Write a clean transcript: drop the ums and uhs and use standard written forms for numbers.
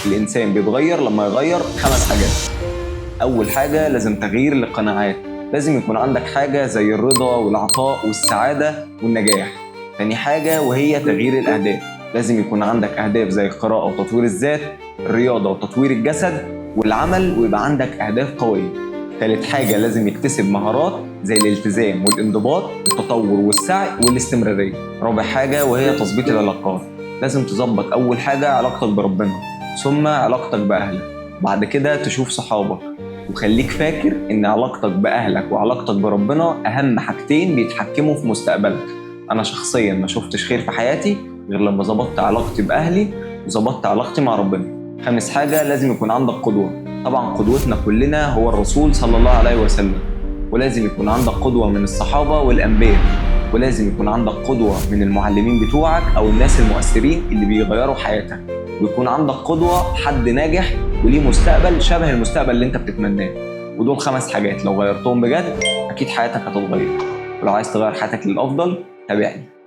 الإنسان بيتغير لما يغير 5 حاجات. أول حاجة لازم تغيير للقناعات، لازم يكون عندك حاجة زي الرضا والعطاء والسعادة والنجاح. تاني حاجة وهي تغيير الأهداف، لازم يكون عندك أهداف زي القراءة وتطوير الذات، الرياضة وتطوير الجسد والعمل، ويبقى عندك أهداف قوية. تالت حاجة لازم يكتسب مهارات زي الالتزام والانضباط والتطور والسعي والاستمرارية. رابع حاجة وهي تظبيط العلاقات، لازم تظبط أول حاجة علاقتك بربنا، ثم علاقتك بأهلك، بعد كده تشوف صحابك. وخليك فاكر إن علاقتك بأهلك وعلاقتك بربنا أهم حاجتين بيتحكموا في مستقبلك. أنا شخصيا ما شفتش خير في حياتي غير لما ظبطت علاقتي بأهلي وظبطت علاقتي مع ربنا. خامس حاجة لازم يكون عندك قدوة، طبعا قدوتنا كلنا هو الرسول صلى الله عليه وسلم، ولازم يكون عندك قدوة من الصحابة والأنبياء، ولازم يكون عندك قدوة من المعلمين بتوعك أو الناس المؤثرين اللي بيغيروا حياتك، ويكون عندك قدوة حد ناجح وليه مستقبل شبه المستقبل اللي انت بتتمناه. ودول 5 حاجات لو غيرتهم بجد أكيد حياتك هتتغير. ولو عايز تغير حياتك للأفضل تابعني.